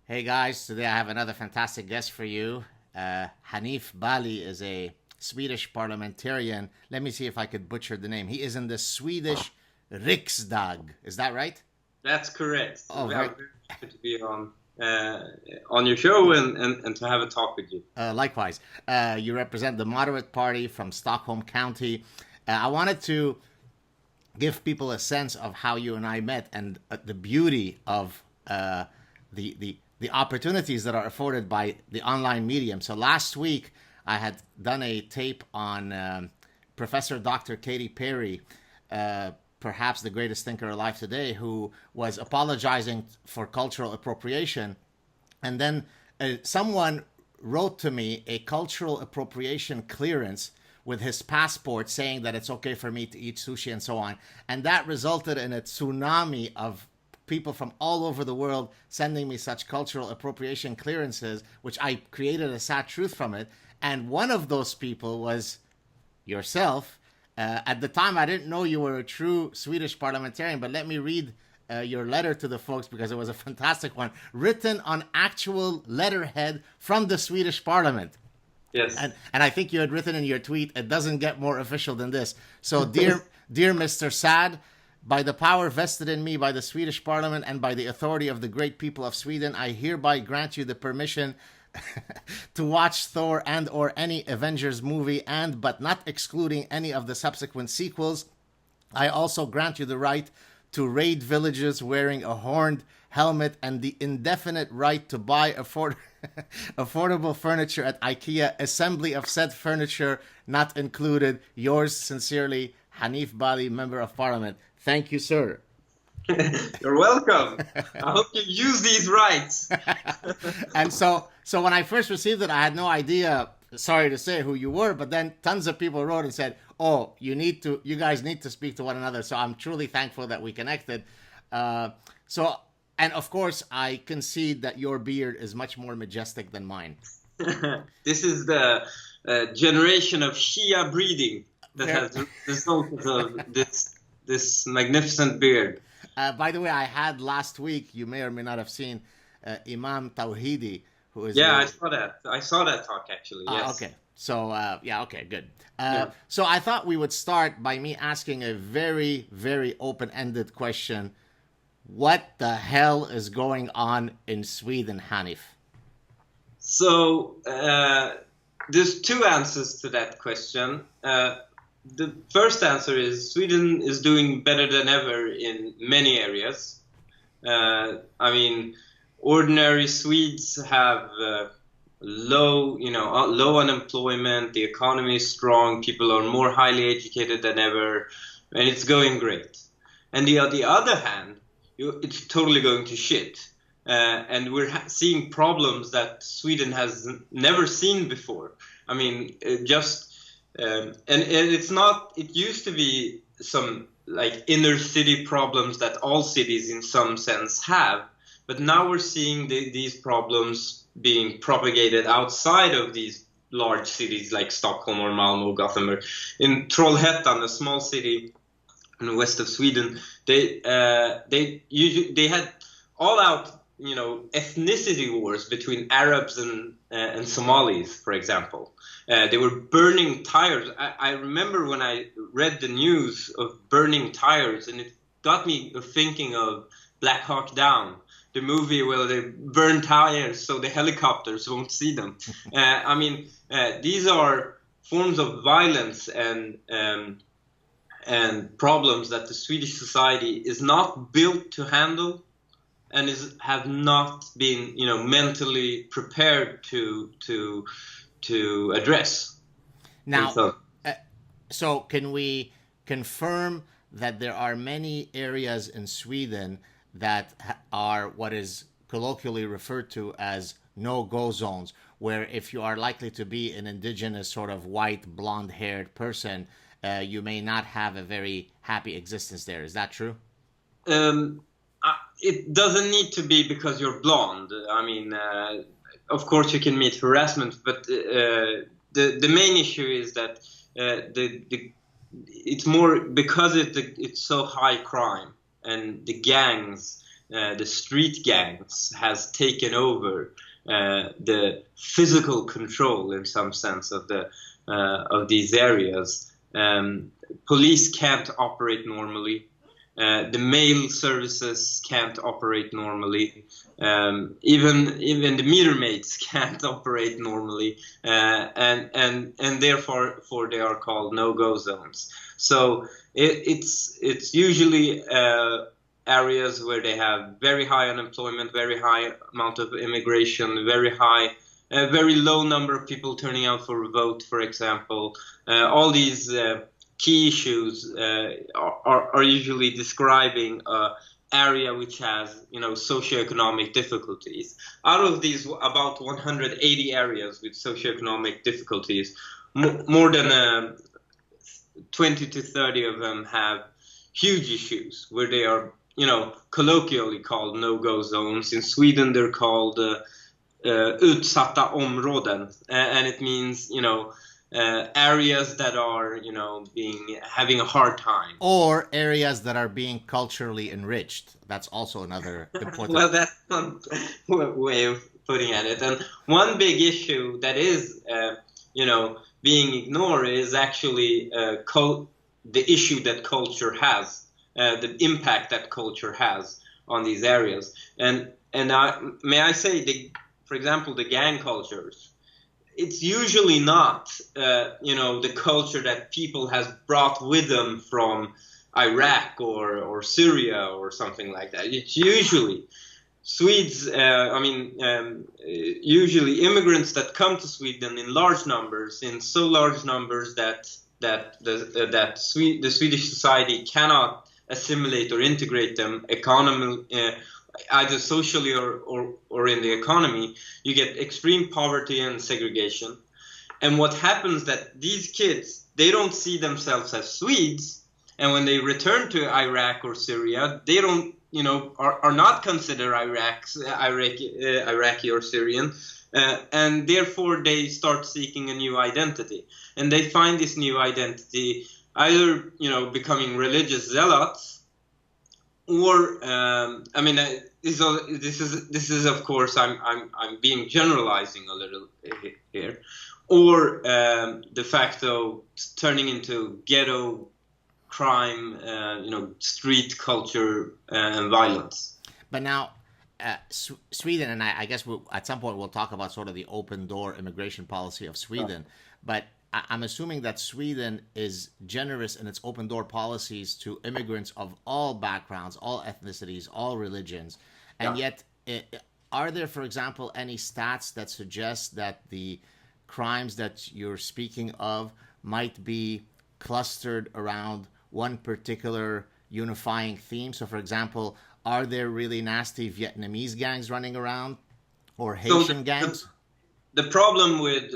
Hey guys, today I have another fantastic guest for you. Hanif Bali is a Swedish parliamentarian. Let me see if I could butcher the name. He is in the Swedish Riksdag. Is that right? That's correct. Oh, We very. are very happy to be on your show and to have a talk with you. Likewise, you represent the moderate party from Stockholm County. I wanted to give people a sense of how you and I met and the beauty of the opportunities that are afforded by the online medium. So last week I had done a tape on Professor Dr. Katy Perry, perhaps the greatest thinker alive today, who was apologizing for cultural appropriation, and then someone wrote to me a cultural appropriation clearance with his passport saying that it's okay for me to eat sushi and so on. And that resulted in a tsunami of people from all over the world sending me such cultural appropriation clearances, which I created a sad truth from it. And one of those people was yourself. At the time, I didn't know you were a true Swedish parliamentarian, but let me read your letter to the folks because it was a fantastic one, written on actual letterhead from the Swedish parliament. Yes. And I think you had written in your tweet, it doesn't get more official than this. So, dear Mr. Saad, by the power vested in me by the Swedish Parliament and by the authority of the great people of Sweden, I hereby grant you the permission to watch Thor and or any Avengers movie and, but not excluding any of the subsequent sequels. I also grant you the right to raid villages wearing a horned helmet and the indefinite right to buy affordable furniture at IKEA, assembly of said furniture not included. Yours sincerely, Hanif Bali, Member of Parliament. Thank you, sir. You're welcome. I hope you use these rights. And so when I first received it, I had no idea, sorry to say, who you were, but then tons of people wrote and said, oh, you guys need to speak to one another. So I'm truly thankful that we connected. And of course, I concede that your beard is much more majestic than mine. This is the generation of Shia breeding that Fair. has resulted of this magnificent beard. By the way, I had last week, you may or may not have seen Imam Tawhidi, who is Yeah, I saw that. I saw that talk actually. Yes. okay. So, okay, good. Yeah. So I thought we would start by me asking a very, very open-ended question. What the hell is going on in Sweden, Hanif? So there's two answers to that question. The first answer is Sweden is doing better than ever in many areas. I mean, ordinary Swedes have low unemployment. The economy is strong. People are more highly educated than ever, and it's going great. And on the other hand, it's totally going to shit. And we're seeing problems that Sweden has never seen before. I mean, and it's not. It used to be some like inner city problems that all cities, in some sense, have. But now we're seeing these problems being propagated outside of these large cities like Stockholm or Malmo, Gothenburg. In Trollhättan, a small city in the west of Sweden, they had all out ethnicity wars between Arabs and Somalis, for example. They were burning tires. I remember when I read the news of burning tires, and it got me thinking of Black Hawk Down, the movie where they burn tires so the helicopters won't see them. These are forms of violence and problems that the Swedish society is not built to handle, and have not been mentally prepared to address. Now, so can we confirm that there are many areas in Sweden that are what is colloquially referred to as no-go zones, where if you are likely to be an indigenous sort of white, blonde-haired person, you may not have a very happy existence there. Is that true? It doesn't need to be because you're blonde. I mean, of course you can meet harassment, but the main issue is that it's more because it's so high crime, and the gangs the street gangs has taken over the physical control, in some sense, of these areas. Police can't operate normally. The mail services can't operate normally. Even the meter maids can't operate normally, and therefore they are called no-go zones. So it's usually areas where they have very high unemployment, very high amount of immigration, very low number of people turning out for a vote, for example. All these key issues are usually describing an area which has, socioeconomic difficulties. Out of these, about 180 areas with socioeconomic difficulties, more than 20 to 30 of them have huge issues where they are, colloquially called no-go zones. In Sweden, they're called utsatta områden, and it means, areas that are, having a hard time. Or areas that are being culturally enriched. That's also another important. Well, that's one way of putting at it. And one big issue that is, being ignored is actually the issue that culture has, the impact that culture has on these areas. And may I say, for example, the gang cultures, it's usually not, the culture that people has brought with them from Iraq or Syria or something like that. It's usually Swedes, usually immigrants that come to Sweden in large numbers, in so large numbers that the Swedish society cannot assimilate or integrate them either socially or in the economy. You get extreme poverty and segregation. And what happens that these kids, they don't see themselves as Swedes, and when they return to Iraq or Syria, they don't, are not considered Iraqi or Syrian, and therefore they start seeking a new identity. And they find this new identity either, becoming religious zealots, or this is of course I'm being generalizing a little here, or de facto turning into ghetto crime, street culture and violence. But now, Sweden, and I guess at some point we'll talk about sort of the open door immigration policy of Sweden. But I'm assuming that Sweden is generous in its open door policies to immigrants of all backgrounds, all ethnicities, all religions. And yet, are there, for example, any stats that suggest that the crimes that you're speaking of might be clustered around one particular unifying theme? So, for example, are there really nasty Vietnamese gangs running around or Haitian gangs? The problem with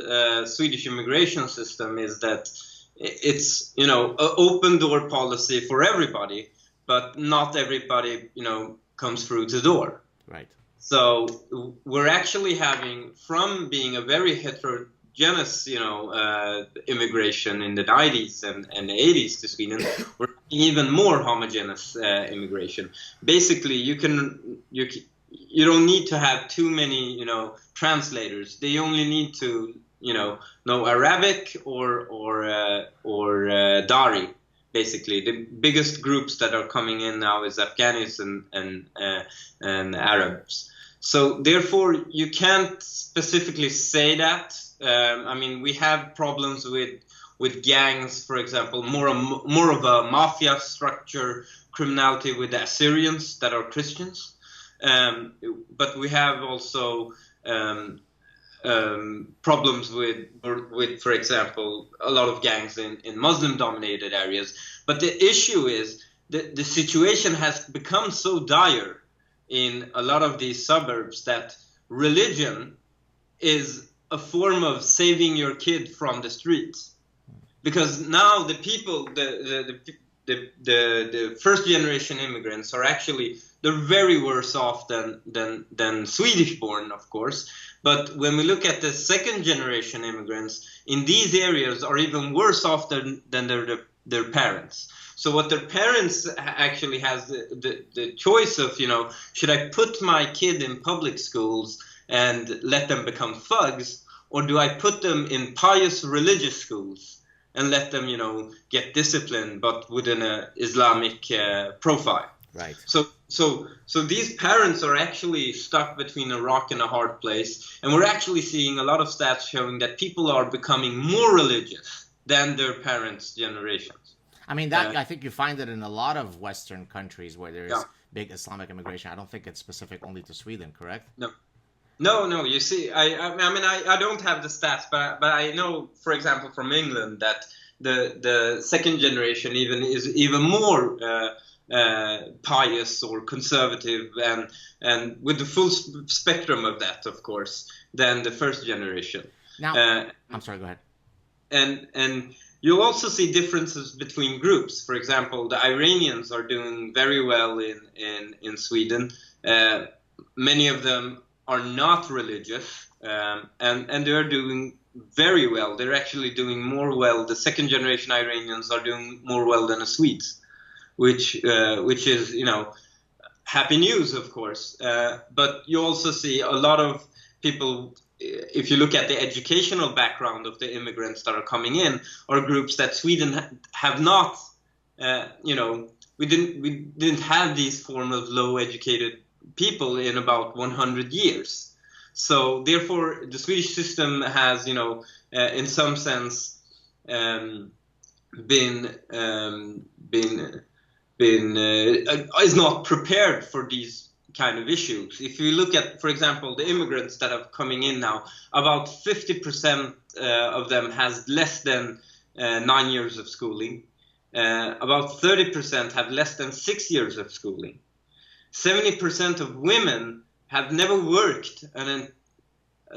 Swedish immigration system is that it's, an open door policy for everybody, but not everybody, comes through the door. Right. So we're actually having, from being a very heterogeneous, immigration in the 90s and the 80s to Sweden, we're even more homogeneous immigration. Basically, you don't need to have too many, translators. They only need to, know Arabic or Dari. Basically, the biggest groups that are coming in now is Afghanis and Arabs. So therefore, you can't specifically say that. We have problems with gangs, for example, more of a mafia structure, criminality with the Assyrians that are Christians. But we have also problems with, for example, a lot of gangs in Muslim-dominated areas. But the issue is that the situation has become so dire in a lot of these suburbs that religion is a form of saving your kid from the streets. Because now the people, the first generation immigrants are actually, they're very worse off than Swedish born, of course. But when we look at the second generation immigrants in these areas are even worse off than their parents. So what their parents actually has the choice of, should I put my kid in public schools and let them become thugs, or do I put them in pious religious schools and let them, get disciplined, but with an Islamic profile? Right. So these parents are actually stuck between a rock and a hard place, and we're actually seeing a lot of stats showing that people are becoming more religious than their parents' generations. I mean, that I think you find it in a lot of Western countries where there is big Islamic immigration. I don't think it's specific only to Sweden, correct? No. You see, I don't have the stats, but I know, for example, from England that the second generation is even more pious or conservative, and with the full spectrum of that, of course, than the first generation. Now, I'm sorry. Go ahead. And you'll also see differences between groups. For example, the Iranians are doing very well in Sweden. Many of them are not religious, and they're doing very well. They're actually doing more well. The second generation Iranians are doing more well than the Swedes, which is, happy news, of course. But you also see a lot of people, if you look at the educational background of the immigrants that are coming in, are groups that Sweden have not, we didn't have these form of low educated people in about 100 years. So therefore, the Swedish system has, in some sense, is not prepared for these kind of issues. If you look at, for example, the immigrants that are coming in now, about 50% of them has less than 9 years of schooling. About 30% have less than 6 years of schooling. 70% of women have never worked a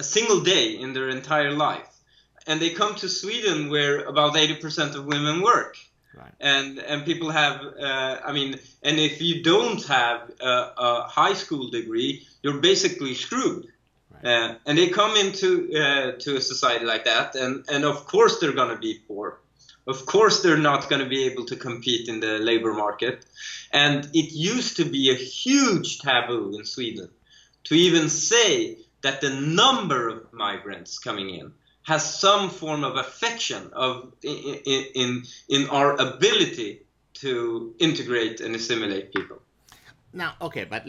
single day in their entire life. And they come to Sweden where about 80% of women work. Right. And people have, and if you don't have a high school degree, you're basically screwed. Right. And they come into to a society like that, and of course they're going to be poor. Of course they're not going to be able to compete in the labor market. And it used to be a huge taboo in Sweden to even say that the number of migrants coming in has some form of affection in our ability to integrate and assimilate people. Now, okay, but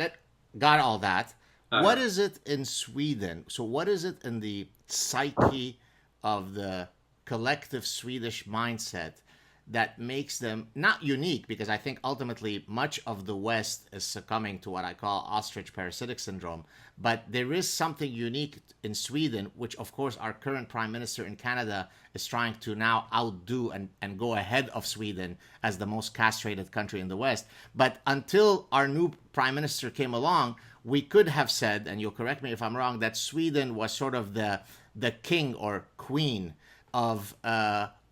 got all that. What is it in Sweden? So what is it in the psyche of the collective Swedish mindset that makes them not unique? Because I think ultimately much of the West is succumbing to what I call ostrich parasitic syndrome. But there is something unique in Sweden, which of course our current prime minister in Canada is trying to now outdo and go ahead of Sweden as the most castrated country in the West. But until our new prime minister came along, we could have said, and you'll correct me if I'm wrong, that Sweden was sort of the king or queen of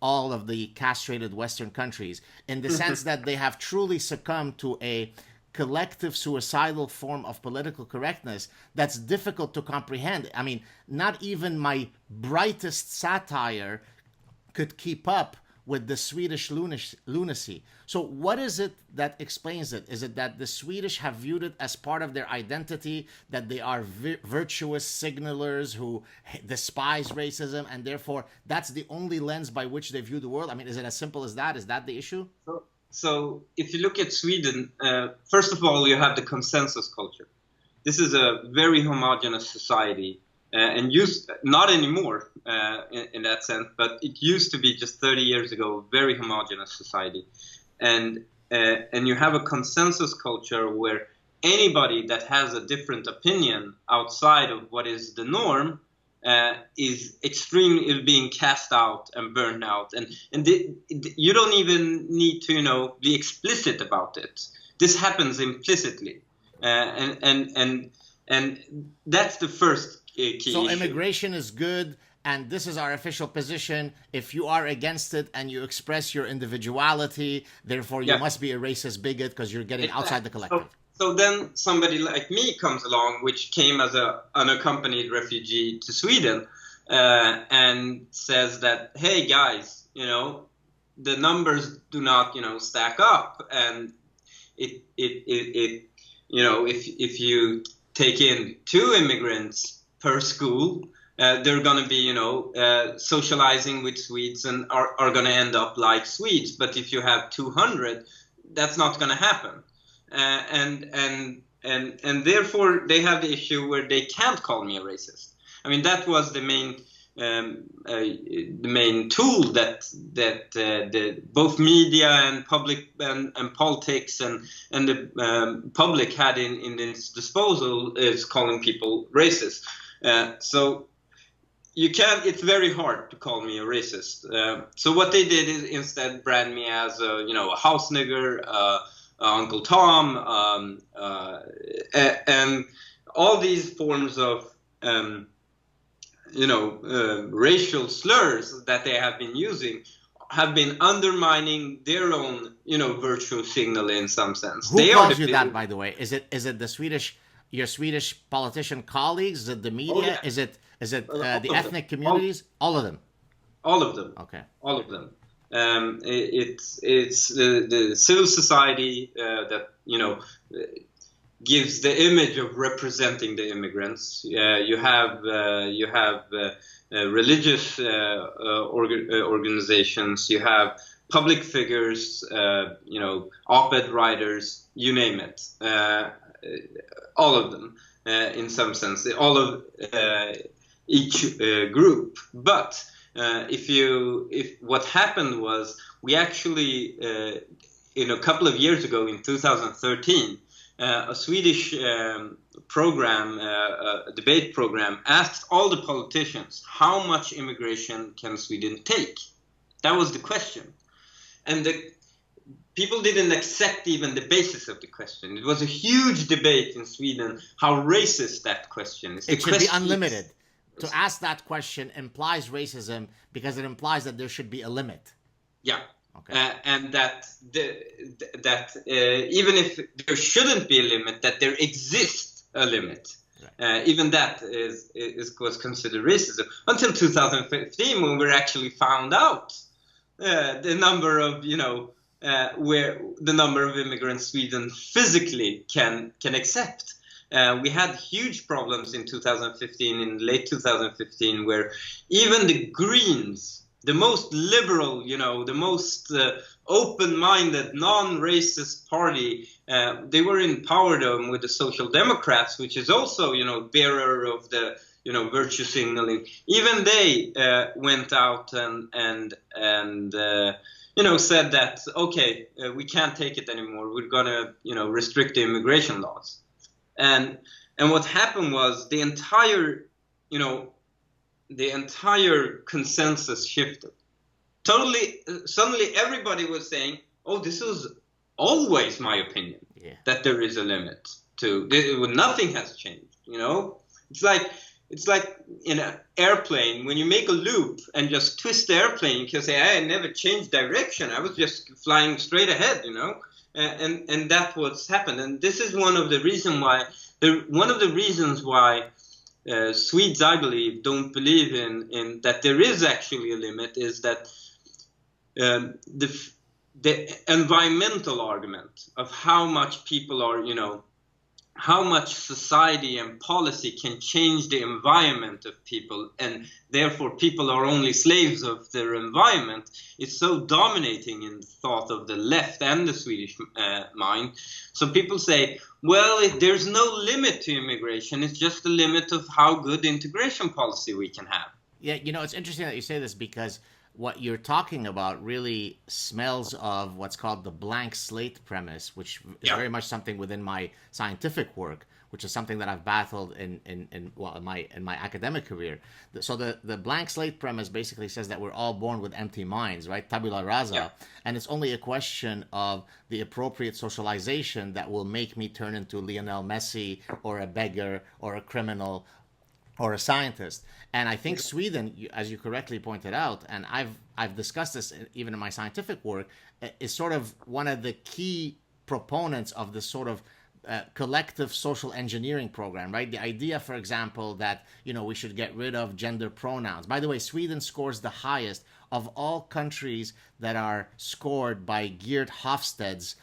all of the castrated Western countries, in the sense that they have truly succumbed to a collective suicidal form of political correctness that's difficult to comprehend. I mean, not even my brightest satire could keep up with the Swedish lunacy. So what is it that explains it? Is it that the Swedish have viewed it as part of their identity, that they are virtuous signalers who despise racism, and therefore that's the only lens by which they view the world? I mean, is it as simple as that? Is that the issue? So if you look at Sweden, first of all, you have the consensus culture. This is a very homogeneous society. And not anymore in that sense, but it used to be just 30 years ago a very homogeneous society, and you have a consensus culture where anybody that has a different opinion outside of what is the norm is being cast out and burned out, and you don't even need to be explicit about it. This happens implicitly, and that's the first. So immigration is good, and this is our official position. If you are against it and you express your individuality, therefore you must be a racist bigot because you're getting outside the collective. So then somebody like me comes along, which came as an unaccompanied refugee to Sweden, and says that, hey guys, the numbers do not, stack up, and it if you take in 2 immigrants per school, they're going to be, socializing with Swedes and are going to end up like Swedes. But if you have 200, that's not going to happen. And therefore they have the issue where they can't call me a racist. I mean, that was the main tool that the both media and public and politics and the public had in its disposal, is calling people racist. So you can't. It's very hard to call me a racist. So what they did is instead brand me as a house nigger, Uncle Tom, and all these forms of racial slurs that they have been using have been undermining their own, virtue signal in some sense. Who calls you that, by the way? Is it your Swedish politician colleagues? Is it the media? Oh, yeah. Is it the ethnic communities? All of them. All of them. Okay. All of them. It's the civil society that gives the image of representing the immigrants. You have religious organizations. You have public figures. Op-ed writers. You name it. All of them, in some sense. All of each group. But if what happened was, we actually in a couple of years ago, in 2013, a Swedish program, a debate program, asked all the politicians, how much immigration can Sweden take? That was the question. And the people didn't accept even the basis of the question. It was a huge debate in Sweden how racist that question is. It should be unlimited. To ask that question implies racism, because it implies that there should be a limit. Yeah. Okay. And that even if there shouldn't be a limit, that there exists a limit. Right. Even that was considered racism until 2015, when we actually found out the number of where the number of immigrants Sweden physically can accept. We had huge problems in 2015, in late 2015, where even the Greens, the most liberal, the most open-minded, non-racist party, they were in power with the Social Democrats, which is also, bearer of the, virtue signaling. Even they went out and said that, okay, we can't take it anymore. We're gonna, restrict the immigration laws. And what happened was the entire consensus shifted. Totally, suddenly everybody was saying, oh, this is always my opinion, that there is a limit to, nothing has changed, It's like in an airplane, when you make a loop and just twist the airplane, you can say, I never changed direction. I was just flying straight ahead, And that's what's happened. And this is one of the reasons why Swedes, I believe, don't believe in that there is actually a limit, is that the environmental argument of how much people are, how much society and policy can change the environment of people, and therefore people are only slaves of their environment, is so dominating in the thought of the left and the Swedish mind. So people say, well, there's no limit to immigration, it's just a limit of how good integration policy we can have. Yeah, it's interesting that you say this, because what you're talking about really smells of what's called the blank slate premise, which is very much something within my scientific work, which is something that I've battled in my academic career. So the blank slate premise basically says that we're all born with empty minds, right? Tabula rasa. And it's only a question of the appropriate socialization that will make me turn into Lionel Messi or a beggar or a criminal or a scientist. And I think Sweden, as you correctly pointed out, and I've discussed this even in my scientific work, is sort of one of the key proponents of this sort of collective social engineering program, right? The idea, for example, that, we should get rid of gender pronouns. By the way, Sweden scores the highest of all countries that are scored by Geert Hofstede's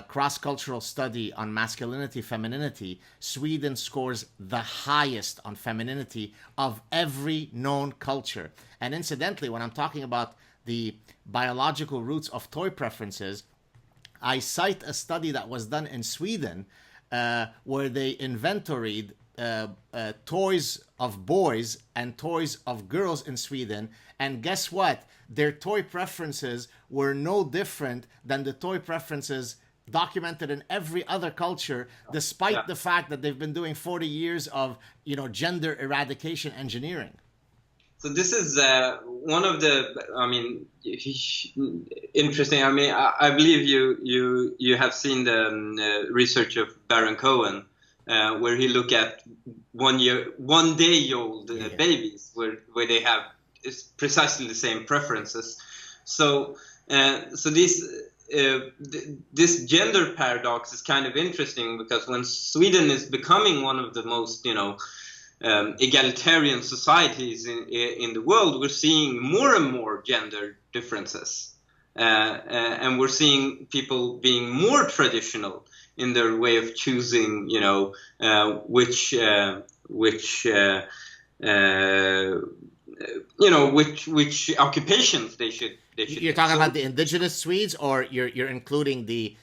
cross-cultural study on masculinity, femininity. Sweden scores the highest on femininity of every known culture. And incidentally, when I'm talking about the biological roots of toy preferences, I cite a study that was done in Sweden where they inventoried toys of boys and toys of girls in Sweden. And guess what? Their toy preferences were no different than the toy preferences documented in every other culture, despite the fact that they've been doing 40 years of, gender eradication engineering. So this is one of the, interesting. I believe you have seen the research of Baron Cohen, where he look at 1 day old babies, where they have precisely the same preferences. So this gender paradox is kind of interesting, because when Sweden is becoming one of the most, egalitarian societies in the world, we're seeing more and more gender differences, and we're seeing people being more traditional in their way of choosing, which occupations they should. You're talking about the indigenous Swedes, or you're including the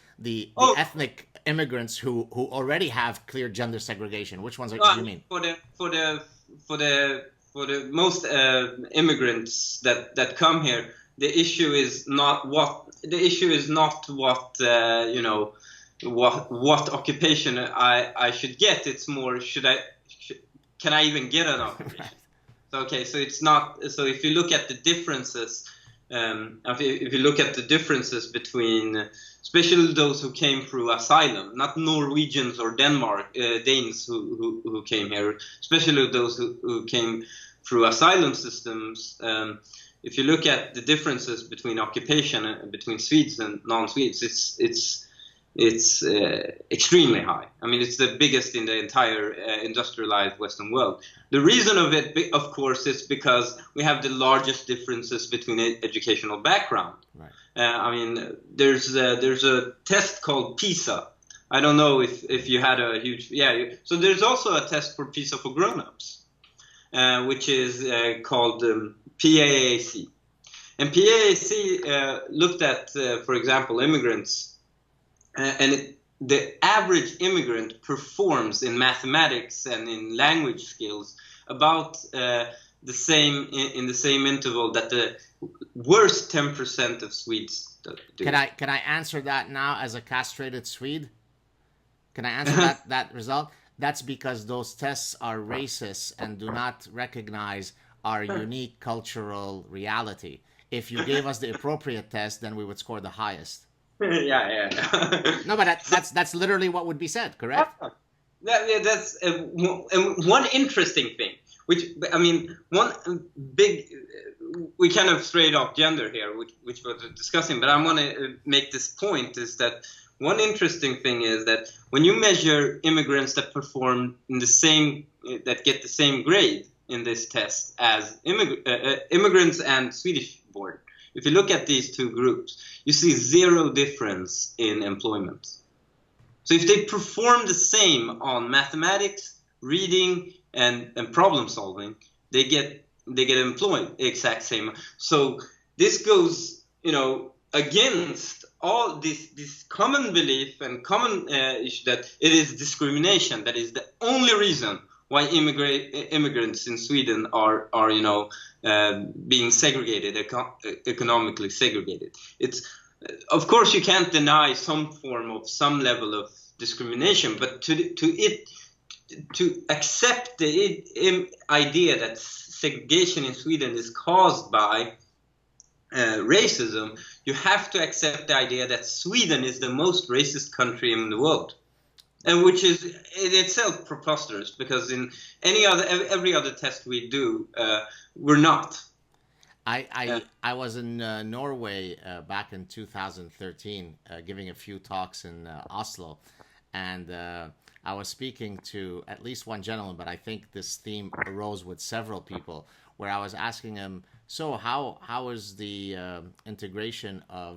ethnic immigrants who already have clear gender segregation? Which ones do you mean? For the most immigrants that come here, the issue is not what what occupation I should get. It's more, can I even get an occupation? Okay, so it's not. So if you look at the differences, if you look at the differences between, especially those who came through asylum, not Norwegians or Danes who came here, especially those who came through asylum systems. If you look at the differences between occupation between Swedes and non-Swedes, it's extremely high. It's the biggest in the entire industrialized Western world. The reason of it, of course, is because we have the largest differences between educational background. Right. There's a test called PISA. I don't know if you had a huge So there's also a test for PISA for grown-ups, which is called PAAC. And PAAC looked at, for example, immigrants. The average immigrant performs in mathematics and in language skills about the same in the same interval that the worst 10% of Swedes do. Can I answer that now as a castrated Swede? Can I answer that result? That's because those tests are racist and do not recognize our unique cultural reality. If you gave us the appropriate test, then we would score the highest. Yeah. No, but that's literally what would be said, correct? That's one interesting thing. One big. We kind of strayed off gender here, which we're discussing. But I want to make this point: is that one interesting thing is that when you measure immigrants that perform in that get the same grade in this test as immigrants and Swedish born. If you look at these two groups, you see zero difference in employment. So if they perform the same on mathematics, reading, and problem solving, they get employed exact same. So this goes, against all this common belief and common issue that it is discrimination. That is the only reason why immigrants in Sweden are being segregated, economically segregated. It's, of course, you can't deny some level of discrimination, but to accept the idea that segregation in Sweden is caused by racism, you have to accept the idea that Sweden is the most racist country in the world. And which is in itself preposterous, because in every other test we do, we're not. I was in Norway back in 2013, giving a few talks in Oslo, and I was speaking to at least one gentleman, but I think this theme arose with several people, where I was asking him, so how is the integration of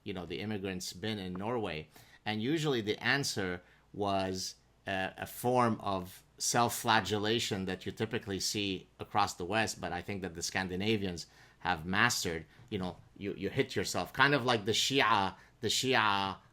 the immigrants been in Norway? And usually the answer was a form of self-flagellation that you typically see across the West, but I think that the Scandinavians have mastered. You hit yourself, kind of like the Shia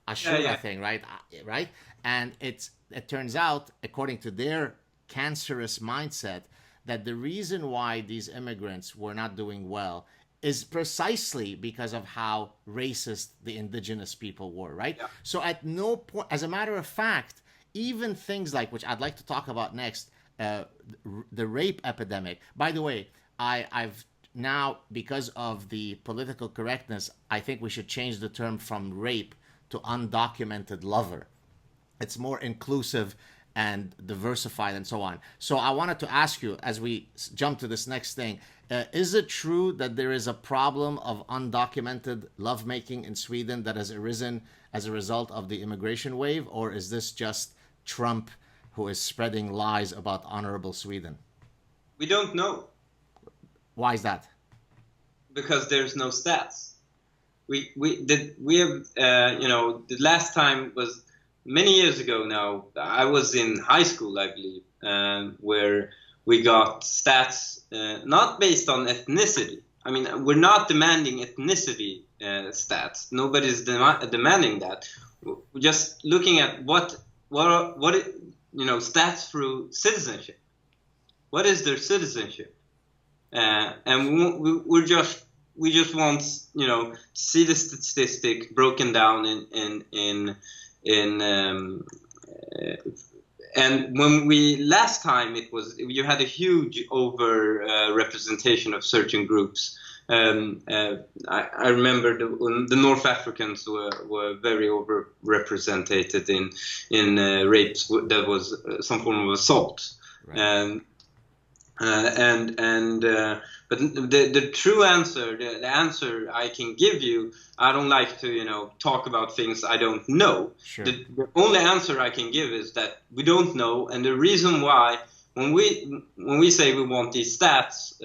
Ashura thing, right? Right? And it turns out, according to their cancerous mindset, that the reason why these immigrants were not doing well is precisely because of how racist the indigenous people were, right? Yeah. So at no point, as a matter of fact, even things like, which I'd like to talk about next, the rape epidemic. By the way, I've now, because of the political correctness, I think we should change the term from rape to undocumented lover. It's more inclusive and diversified and so on. So I wanted to ask you, as we jump to this next thing, is it true that there is a problem of undocumented lovemaking in Sweden that has arisen as a result of the immigration wave, or is this just Trump who is spreading lies about honorable Sweden? We don't know. Why is that? Because there's no stats. We have the last time was many years ago now. I was in high school, I believe, where we got stats not based on ethnicity. I mean, we're not demanding ethnicity stats. Nobody's demanding that. We're just looking at what stats through citizenship. What is their citizenship? And we just want see the statistic broken down and when last time you had a huge over representation of certain groups. I remember the North Africans were very overrepresented in rapes that was some form of assault. Right. But the true answer, the answer I can give you, I don't like to talk about things I don't know. Sure. The only answer I can give is that we don't know, and the reason why, when we say we want these stats,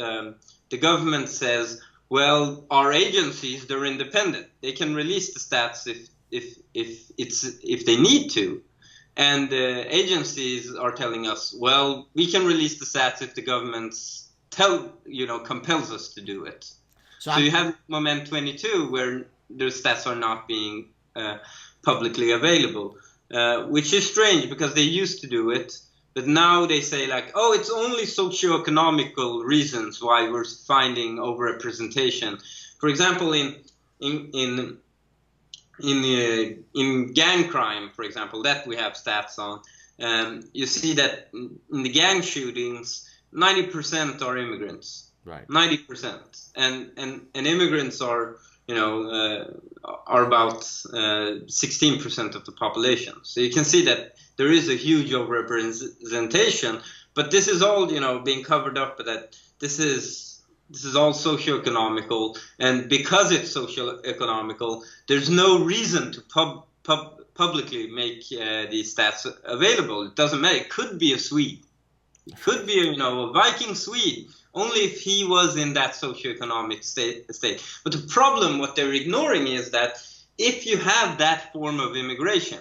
the government says, well, our agencies, they're independent. They can release the stats if they need to. And agencies are telling us, well, we can release the stats if the government compels us to do it. So you have Moment 22 where the stats are not being publicly available, which is strange because they used to do it. But now they say it's only socioeconomical reasons why we're finding overrepresentation. For example, in gang crime, for example, that we have stats on, you see that in the gang shootings, 90% are immigrants. Right. 90%, and immigrants are about 16% of the population. So you can see that there is a huge overrepresentation. But this is all being covered up. That this is all socioeconomical, and because it's socioeconomical, there's no reason to publicly make these stats available. It doesn't matter. It could be a Swede. It could be a Viking Swede, only if he was in that socioeconomic state. But the problem, what they're ignoring, is that if you have that form of immigration,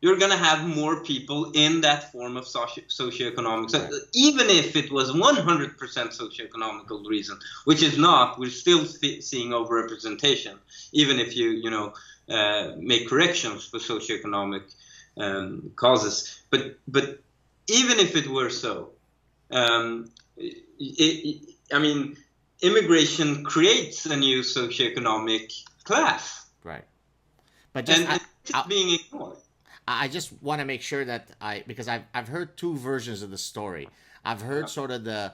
you're going to have more people in that form of socioeconomic. So even if it was 100% socioeconomical reason, which is not, we're still seeing overrepresentation, even if you make corrections for socioeconomic causes. But even if it were so, immigration creates a new socioeconomic class. Right. But it's being ignored. I just want to make sure that because I've heard two versions of the story. I've heard sort of the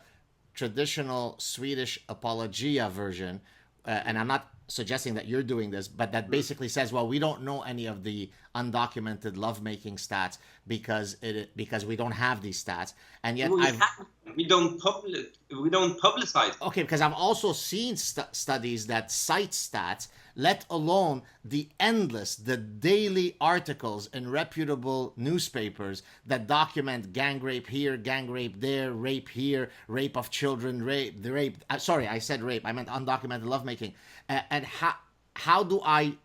traditional Swedish apologia version, and I'm not suggesting that you're doing this, but that basically says, well, we don't know any of the undocumented lovemaking stats because we don't have these stats, and yet We don't publicize it. Okay, because I've also seen studies that cite stats, let alone the daily articles in reputable newspapers that document gang rape here, gang rape there, rape here, rape of children, sorry, I said rape, I meant undocumented lovemaking. And how do I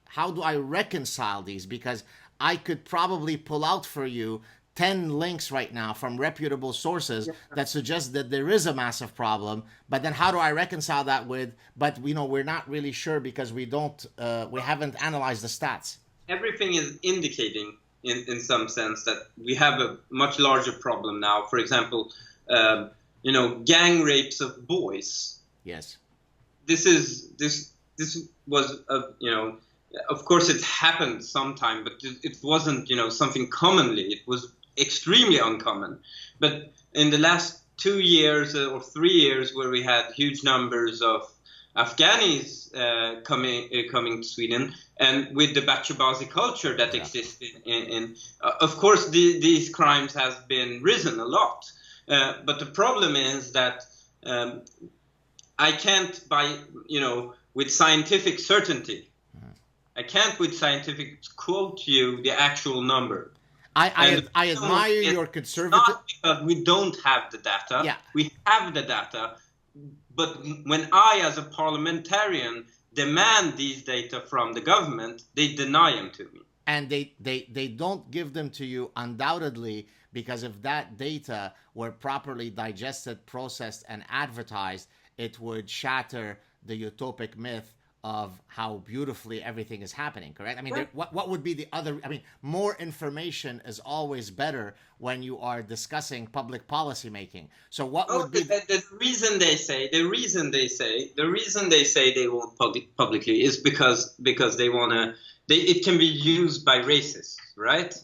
reconcile these? Because I could probably pull out for you 10 links right now from reputable sources that suggest that there is a massive problem, but then how do I reconcile that with, but we're not really sure because we haven't analyzed the stats. Everything is indicating in some sense that we have a much larger problem now. For example, gang rapes of boys. Yes. This was of course it happened sometime, but it wasn't, something commonly. It was extremely uncommon. But in the last 2 years or 3 years, where we had huge numbers of Afghanis coming to Sweden, and with the Bachabazi culture that exists in of course these crimes has been risen a lot. But the problem is that I can't with scientific certainty, I can't with scientific quote you the actual number. I admire your conservative. Not because we don't have the data. Yeah. We have the data, but when I, as a parliamentarian, demand these data from the government, they deny them to me. And they don't give them to you undoubtedly because if that data were properly digested, processed, and advertised, it would shatter the utopic myth of how beautifully everything is happening, correct? I mean, right. What would be the other? I mean, more information is always better when you are discussing public policy making. So what would be the reason they say they won't publicly is because they want to. It can be used by racists, right?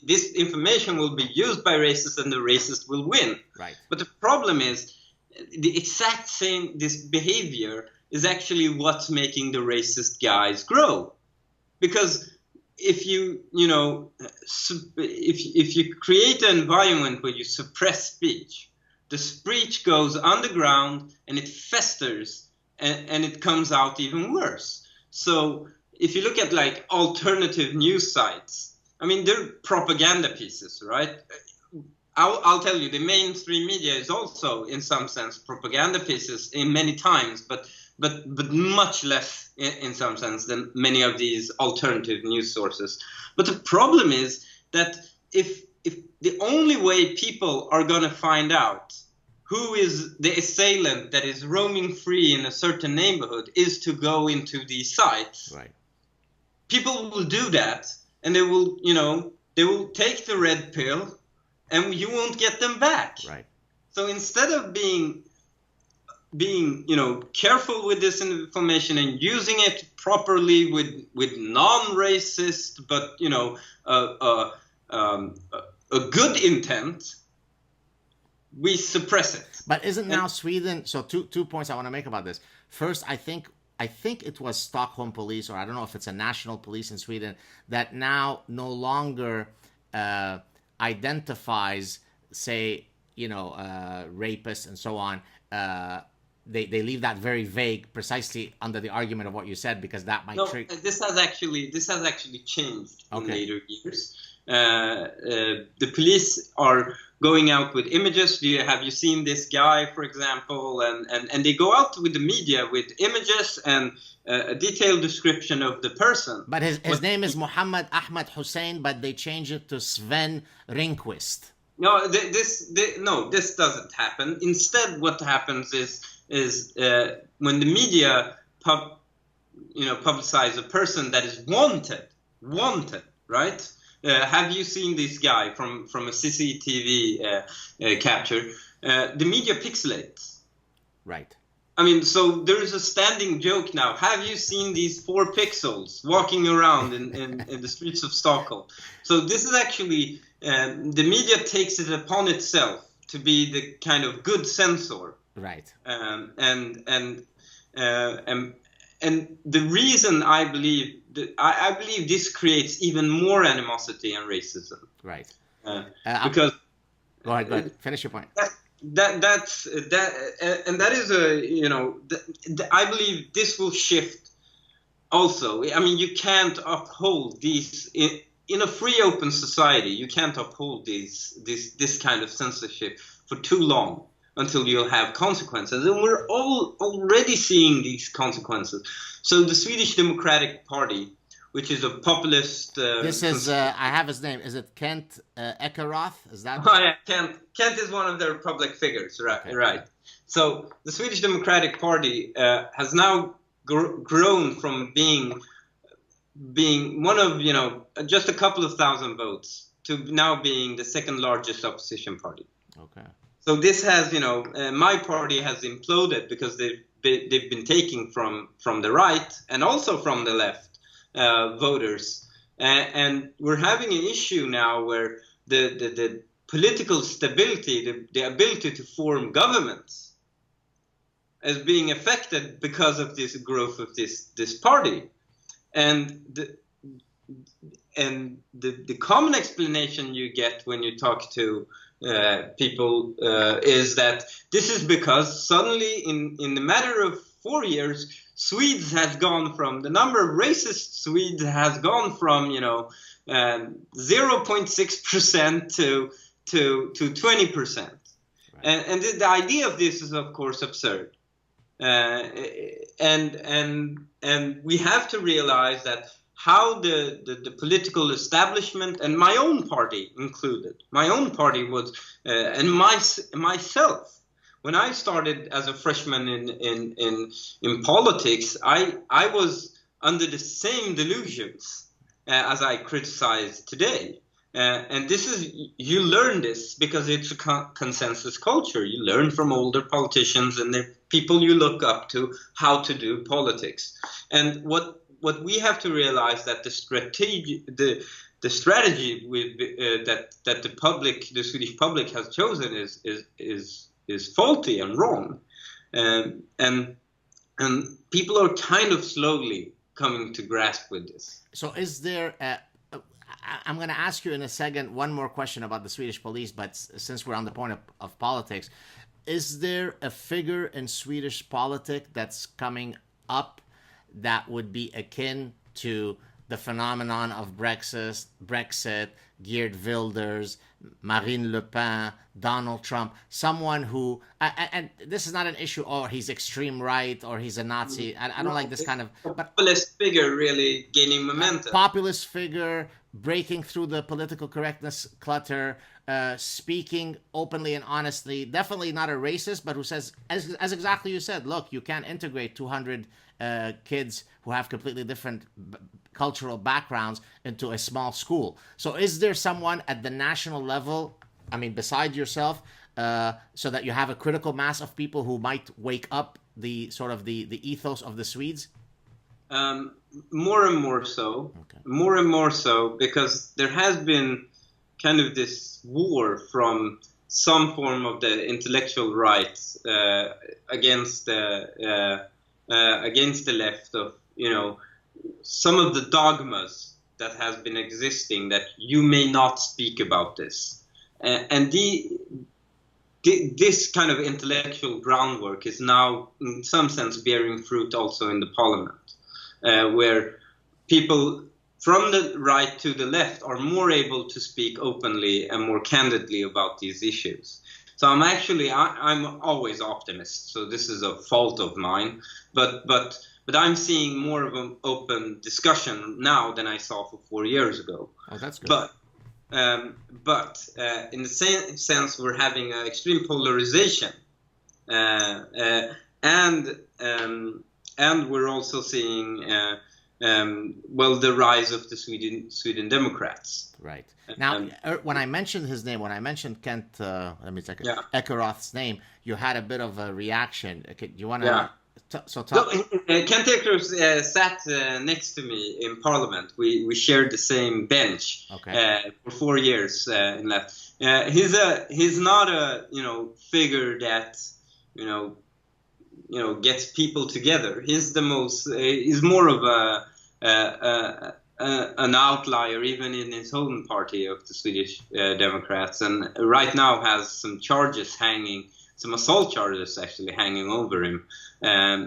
This information will be used by racists, and the racist will win. Right. But the problem is the exact same. This behavior is actually what's making the racist guys grow, because if you create an environment where you suppress speech, the speech goes underground and it festers and it comes out even worse. So if you look at like alternative news sites, I mean, they're propaganda pieces, right? I'll tell you, the mainstream media is also in some sense propaganda pieces in many times, but much less in some sense than many of these alternative news sources. But the problem is that if the only way people are going to find out who is the assailant that is roaming free in a certain neighborhood is to go into these sites, right, people will do that, and they will take the red pill, and you won't get them back. Right. So instead of being careful with this information and using it properly with non-racist but a good intent, we suppress it. But isn't now Sweden? So two points I want to make about this. First, I think it was Stockholm police, or I don't know if it's a national police in Sweden, that now no longer identifies, say, rapists and so on. They leave that very vague, precisely under the argument of what you said, because that might trigger. This has actually changed in later years. The police are going out with images. Have you seen this guy, for example? And they go out with the media with images and a detailed description of the person. But his name is Muhammad Ahmad Hussein, but they change it to Sven Ringqvist. No, this doesn't happen. Instead, what happens is when the media publicize a person that is wanted, right? Have you seen this guy from a CCTV capture? The media pixelates. Right. I mean, so there is a standing joke now. Have you seen these 4 pixels walking around in the streets of Stockholm? So this is actually, the media takes it upon itself to be the kind of good censor. Right. And the reason I believe this creates even more animosity and racism. Right. Because go ahead. Finish your point. that's that, and that is a, I believe this will shift also. I mean, you can't uphold these in a free, open society. You can't uphold this kind of censorship for too long until you'll have consequences, and we're all already seeing these consequences. So the Swedish Democratic Party, which is a populist. This is I have his name. Is it Kent Ekeroth? Is that? Oh yeah, Kent is one of their public figures, right? Okay. Right. So the Swedish Democratic Party has now grown from being one of, just a couple of thousand votes to now being the second largest opposition party. Okay. So this has, my party has imploded because they've been taking from the right and also from the left voters, and we're having an issue now where the political stability, the ability to form governments, is being affected because of this growth of this party, and the common explanation you get when you talk to people is that this is because suddenly in the matter of 4 years, Swedes has gone from, the number of racist Swedes has gone from 0.6% to 20%, right. And the idea of this is of course absurd, and we have to realize that how the political establishment, and my own party included, my own party was, and myself, when I started as a freshman in politics, I was under the same delusions as I criticize today. And this is, you learn this because it's a consensus culture. You learn from older politicians and the people you look up to how to do politics. And what we have to realize, that the strategy with that the Swedish public has chosen is faulty and wrong, and people are kind of slowly coming to grasp with this. So is there I'm going to ask you in a second one more question about the Swedish police, but since we're on the point of politics, is there a figure in Swedish politics that's coming up that would be akin to the phenomenon of Brexit, Geert Wilders, Marine Le Pen, Donald Trump, someone who, and this is not an issue, he's extreme right, or he's a Nazi. I don't like this kind of... populist figure really gaining momentum. Populist figure, breaking through the political correctness clutter, speaking openly and honestly, definitely not a racist, but who says, as exactly you said, look, you can't integrate 200 kids who have completely different cultural backgrounds into a small school. So is there someone at the national level, I mean, beside yourself, so that you have a critical mass of people who might wake up the sort of the ethos of the Swedes? More and more so. Okay. More and more so, because there has been kind of this war from some form of the intellectual rights against the left of, some of the dogmas that has been existing, that you may not speak about this, and this kind of intellectual groundwork is now in some sense bearing fruit also in the parliament, where people from the right to the left are more able to speak openly and more candidly about these issues. So I'm always optimist, so this is a fault of mine, but I'm seeing more of an open discussion now than I saw for 4 years ago. Oh, that's good. But in the same sense, we're having an extreme polarization, and we're also seeing the rise of the Sweden Democrats. Right. Now, when I mentioned his name, when I mentioned Kent, Ekeroth's name, you had a bit of a reaction. Okay, do you want to? Yeah. Kent Ekeroth sat next to me in Parliament. We shared the same bench for 4 years in that. He's not a figure that gets people together. He's more of an outlier even in his own party of the Swedish Democrats, and right now has some charges hanging, some assault charges actually hanging over him.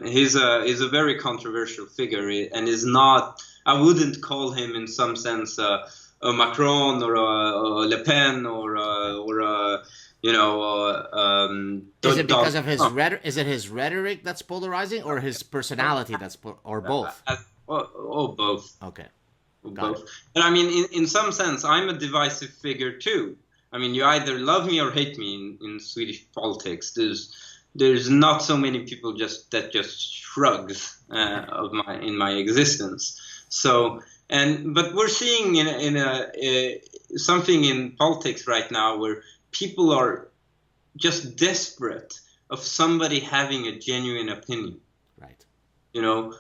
He's a very controversial figure, and is not. I wouldn't call him in some sense a Macron or a Le Pen or a you know. Is it because of his rhetoric? Is it his rhetoric that's polarizing, or his personality or both? Both. Okay. Both. And I mean, in some sense, I'm a divisive figure too. I mean, you either love me or hate me in Swedish politics. There's not so many people that just shrugs in my existence. So but we're seeing something in politics right now where people are just desperate of somebody having a genuine opinion. Right. You know,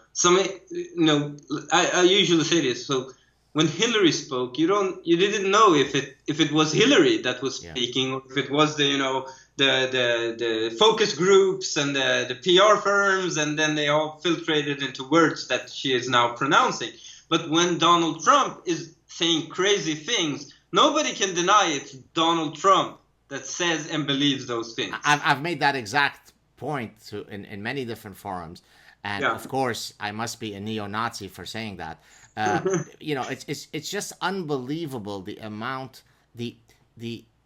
I usually say this. So when Hillary spoke, you didn't know if it was Hillary that was speaking, or if it was the focus groups and the PR firms, and then they all filtrated into words that she is now pronouncing. But when Donald Trump is saying crazy things, nobody can deny it's Donald Trump that says and believes those things. I've made that exact point in many different forums. And of course, I must be a neo-Nazi for saying that. You know, it's just unbelievable the amount, the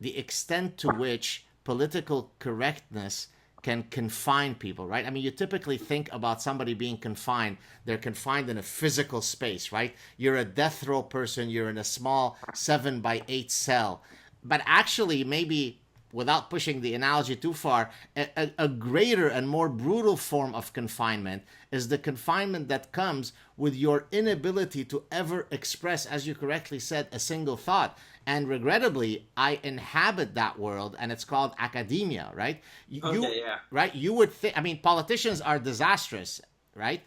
extent to which political correctness can confine people, right? I mean, you typically think about somebody being confined. They're confined in a physical space, right? You're a death row person. You're in a small 7x8 cell. But actually, maybe, without pushing the analogy too far, a greater and more brutal form of confinement is the confinement that comes with your inability to ever express, as you correctly said, a single thought. And regrettably, I inhabit that world, and it's called academia, right? Right? You would think, I mean, politicians are disastrous, right?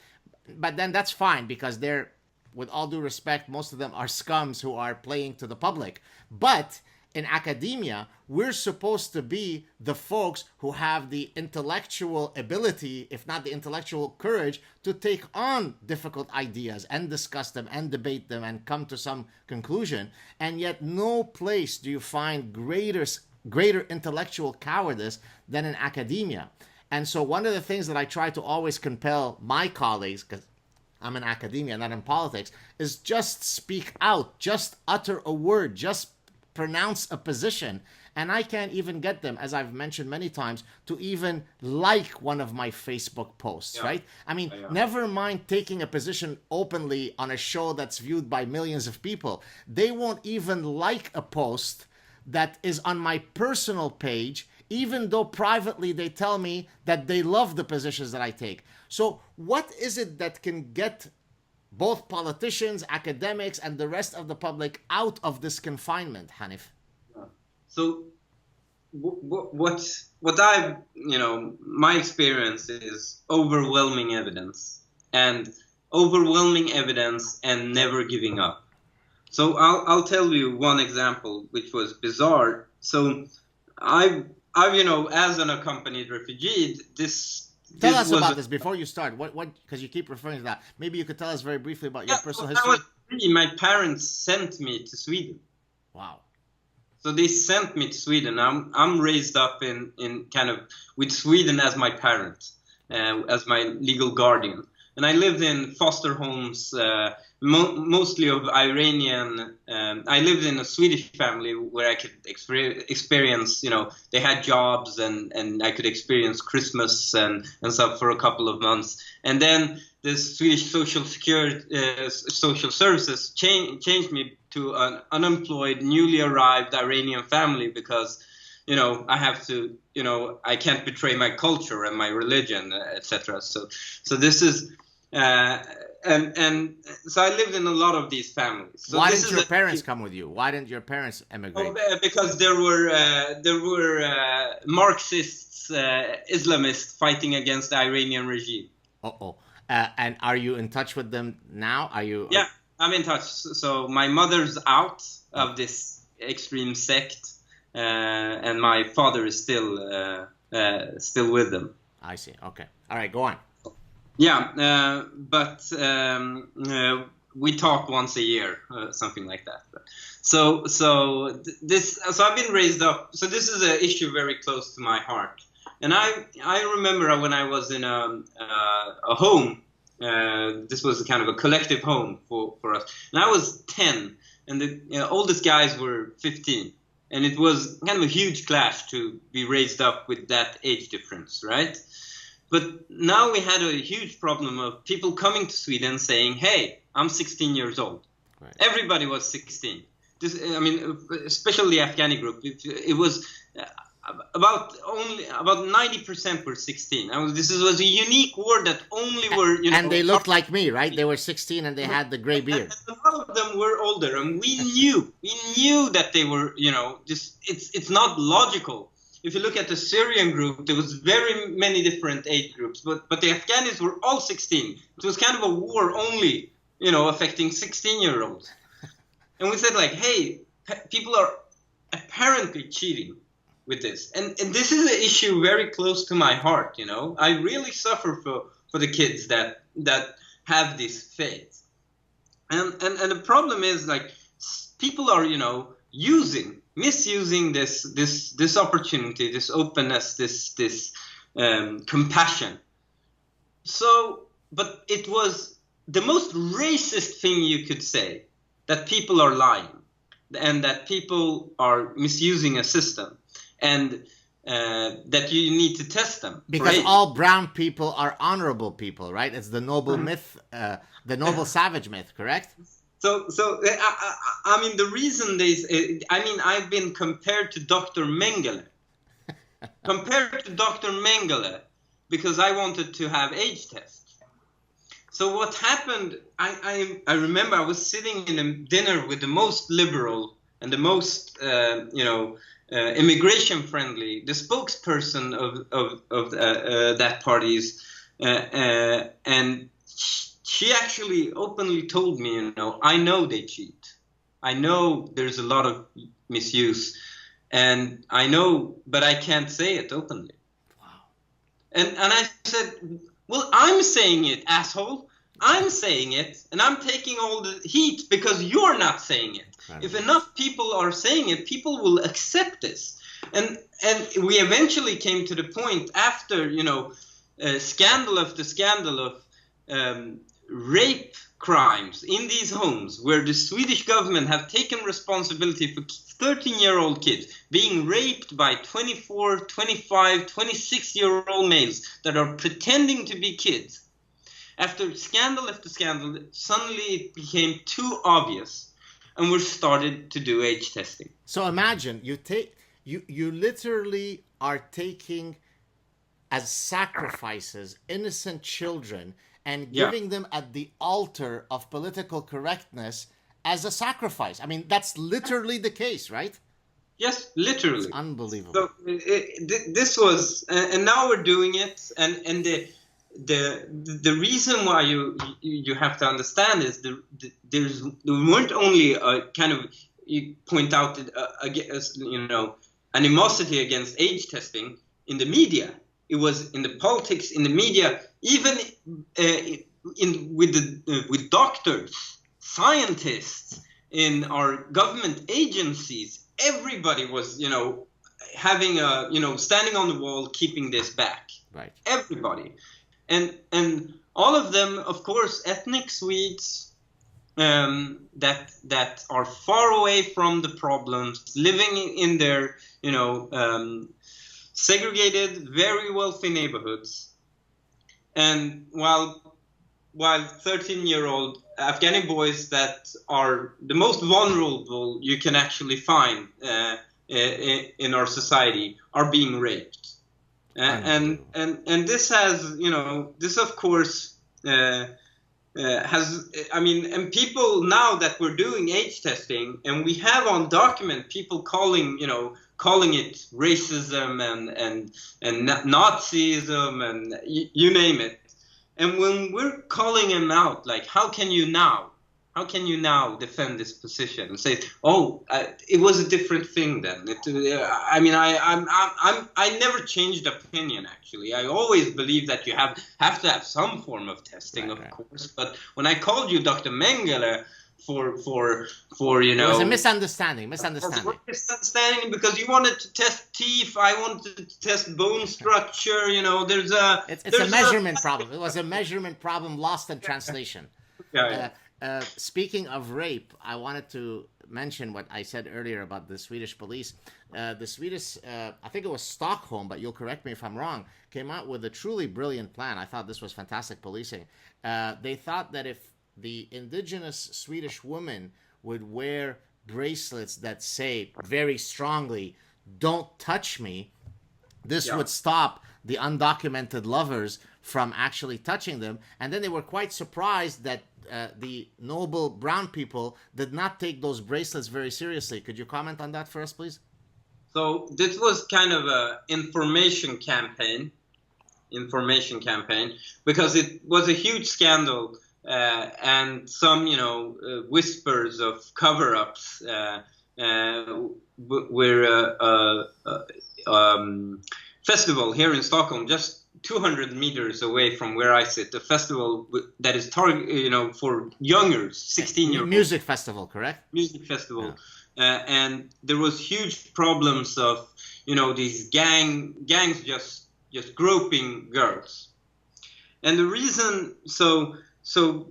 But then that's fine, because they're, with all due respect, most of them are scums who are playing to the public. But in academia, we're supposed to be the folks who have the intellectual ability, if not the intellectual courage, to take on difficult ideas and discuss them and debate them and come to some conclusion. And yet no place do you find greater intellectual cowardice than in academia. And so one of the things that I try to always compel my colleagues, because I'm in academia, not in politics, is just speak out, just utter a word, just pronounce a position. And I can't even get them, as I've mentioned many times, to even like one of my Facebook posts, right? I mean, never mind taking a position openly on a show that's viewed by millions of people. They won't even like a post that is on my personal page, even though privately they tell me that they love the positions that I take. So what is it that can get both politicians, academics, and the rest of the public out of this confinement, Hanif? So what I, my experience is overwhelming evidence and never giving up. So I'll tell you one example which was bizarre. So I've as an accompanied refugee, Tell us about this before you start. What? Because you keep referring to that. Maybe you could tell us very briefly about your personal history. When I was 3, my parents sent me to Sweden. Wow. So they sent me to Sweden. I'm raised up in kind of with Sweden as my parent, as my legal guardian. And I lived in foster homes, mostly of Iranian. I lived in a Swedish family where I could experience, they had jobs and I could experience Christmas and stuff for a couple of months. And then the Swedish social services changed me to an unemployed, newly arrived Iranian family because, I have to, I can't betray my culture and my religion, etc. So this is. And so I lived in a lot of these families. So why didn't your parents come with you? Why didn't your parents emigrate? Because there were Marxists, Islamists fighting against the Iranian regime. And are you in touch with them now? Yeah, I'm in touch. So my mother's out of this extreme sect, and my father is still with them. I see. Okay. All right. Go on. Yeah, but we talk once a year, something like that. So I've been raised up. So this is an issue very close to my heart. And I remember when I was in a home. This was kind of a collective home for us. And I was 10, and the oldest guys were 15. And it was kind of a huge clash to be raised up with that age difference, right? But now we had a huge problem of people coming to Sweden saying, hey, I'm 16 years old. Right. Everybody was 16. Especially the Afghani group. It was about 90% were 16. This was a unique word that only were, and they looked like me, right? They were 16 and they had the gray beard. And a lot of them were older, and we knew that they were, it's not logical. If you look at the Syrian group, there was very many different age groups, but the Afghanis were all 16. It was kind of a war only, affecting 16-year-olds. And we said, like, hey, people are apparently cheating with this. And this is an issue very close to my heart, I really suffer for the kids that have this faith. And the problem is, like, people are, misusing this opportunity, this openness, this compassion. So, but it was the most racist thing you could say, that people are lying and that people are misusing a system. And that you need to test them. Because all brown people are honorable people, right? It's the noble myth, the noble savage myth, correct? So the reason I've been compared to Dr. Mengele. Because I wanted to have age tests. So what happened, I remember I was sitting in a dinner with the most liberal and the most, immigration friendly, the spokesperson of that party's, and she actually openly told me, I know they cheat. I know there's a lot of misuse, and I know, but I can't say it openly. Wow. And I said, well, I'm saying it, asshole. I'm saying it, and I'm taking all the heat because you're not saying it. Right. If enough people are saying it, people will accept this. And we eventually came to the point after, scandal after scandal of rape crimes in these homes, where the Swedish government have taken responsibility for 13-year-old kids being raped by 24, 25, 26-year-old males that are pretending to be kids. After scandal after scandal, suddenly it became too obvious, and we started to do age testing. So imagine you literally are taking as sacrifices innocent children and giving them at the altar of political correctness as a sacrifice. I mean, that's literally the case, right? Yes, literally. It's unbelievable. So this was, and now we're doing it, and the reason why you have to understand is there weren't only a kind of, you point out animosity against age testing in the media. It was in the politics, in the media, even with doctors, scientists, in our government agencies. Everybody was having standing on the wall, keeping this back. Right. Everybody. And all of them, of course, ethnic Swedes that are far away from the problems, living in their segregated, very wealthy neighborhoods, and while 13-year-old Afghani boys that are the most vulnerable you can actually find in our society are being raped. And this has, this of course has, and people now that we're doing age testing, and we have on document people calling it racism and Nazism and you name it. And when we're calling them out, like, how can you How can you now defend this position and say, "Oh, it was a different thing then"? I mean, I never changed opinion. Actually, I always believe that you have to have some form of testing, of course. But when I called you Dr. Mengele for you know, it was a misunderstanding. Misunderstanding because you wanted to test teeth. I wanted to test bone structure. You know, it's a measurement problem. It was a measurement problem lost in translation. Yeah. Speaking of rape, I wanted to mention what I said earlier about the Swedish police. The Swedish, I think it was Stockholm, but you'll correct me if I'm wrong, came out with a truly brilliant plan. I thought this was fantastic policing. They thought that if the indigenous Swedish woman would wear bracelets that say very strongly, "Don't touch me," this would stop the undocumented lovers from actually touching them. And then they were quite surprised that the noble brown people did not take those bracelets very seriously. Could you comment on that for us, please? So this was kind of a information campaign, because it was a huge scandal, and some, whispers of cover-ups were festival here in Stockholm, just 200 meters away from where I sit, a festival that is for youngers, 16-year-olds. Music festival, correct? Music festival. Yeah. And there was huge problems of, these gangs just groping girls. And the reason, so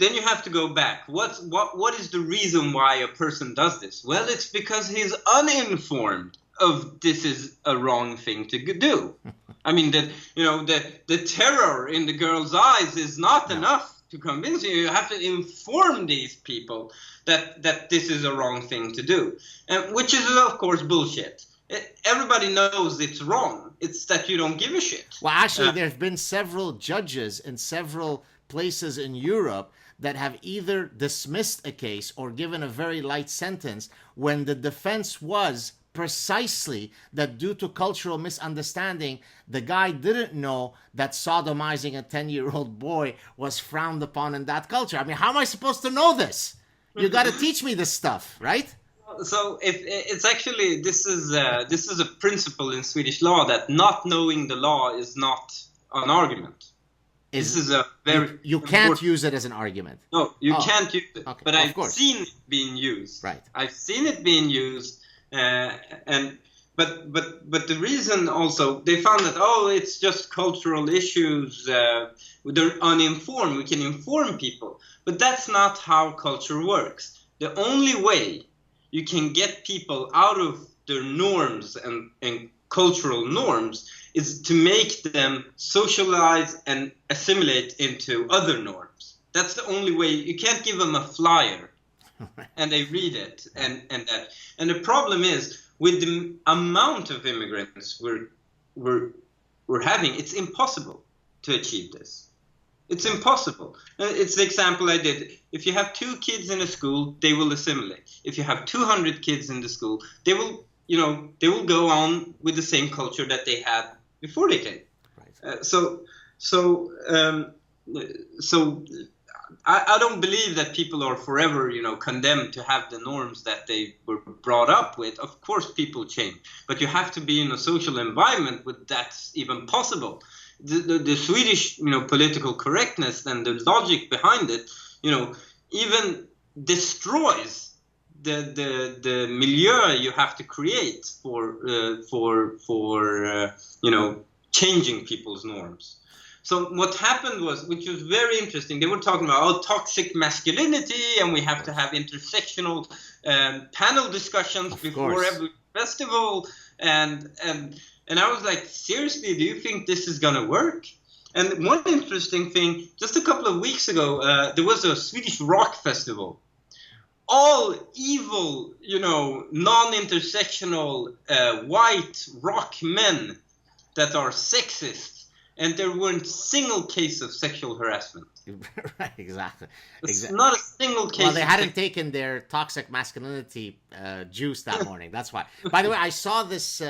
then you have to go back. What is the reason why a person does this? Well, it's because he's uninformed of this is a wrong thing to do. I mean, the terror in the girl's eyes is not enough to convince you. You have to inform these people that this is a wrong thing to do, and which is, of course, bullshit. Everybody knows it's wrong. It's that you don't give a shit. Well, actually, there have been several judges in several places in Europe that have either dismissed a case or given a very light sentence when the defense was precisely that due to cultural misunderstanding, the guy didn't know that sodomizing a 10-year-old boy was frowned upon in that culture. I mean, how am I supposed to know this? You got to teach me this stuff, right? So it's actually, this is a principle in Swedish law that not knowing the law is not an argument. This is a very you can't use it as an argument. No, you can't use it. Okay. But I've seen it being used. Right. I've seen it being used. But the reason also, they found that, it's just cultural issues, they're uninformed, we can inform people, but that's not how culture works. The only way you can get people out of their norms and cultural norms is to make them socialize and assimilate into other norms. That's the only way. You can't give them a flyer and they read it and that. And the problem is, with the amount of immigrants we're having, it's impossible to achieve this. It's impossible. It's the example I did. If you have 2 kids in a school, they will assimilate. If you have 200 kids in the school, they will go on with the same culture that they had before they came. Right. I don't believe that people are forever, condemned to have the norms that they were brought up with. Of course, people change, but you have to be in a social environment where that's even possible. The Swedish, political correctness and the logic behind it, even destroys the milieu you have to create for changing people's norms. So what happened was, which was very interesting, they were talking about toxic masculinity, and we have to have intersectional panel discussions before every festival, and I was like, seriously, do you think this is gonna work? And one interesting thing, just a couple of weeks ago, there was a Swedish rock festival. All evil, non-intersectional white rock men that are sexist. And there weren't single case of sexual harassment. Right, exactly. Not a single case. Well, they hadn't taken their toxic masculinity juice that morning. That's why. By the way, I saw this.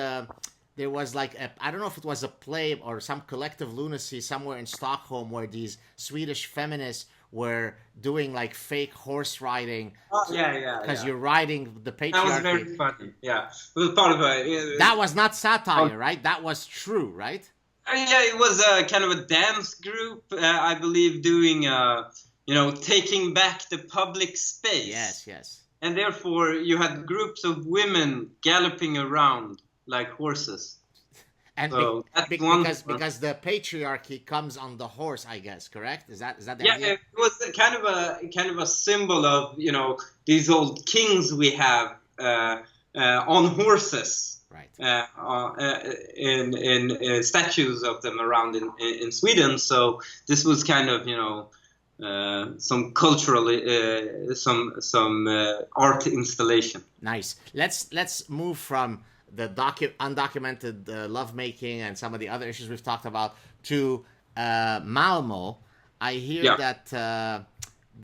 There was like I don't know if it was a play or some collective lunacy somewhere in Stockholm where these Swedish feminists were doing like fake horse riding. Oh, yeah, Because yeah. you're riding the That was patriarchy. very funny. Yeah, it was part of a. That was not satire, right? That was true, right? Yeah, it was a kind of a dance group, I believe, doing, taking back the public space. Yes, yes. And therefore, you had groups of women galloping around like horses. And So because the patriarchy comes on the horse, I guess, correct? Is that the idea? It was kind of a symbol of these old kings we have on horses. Right. In statues of them around in Sweden. So this was kind of some cultural some art installation. Nice. Let's move from the undocumented lovemaking and some of the other issues we've talked about to Malmo. I hear that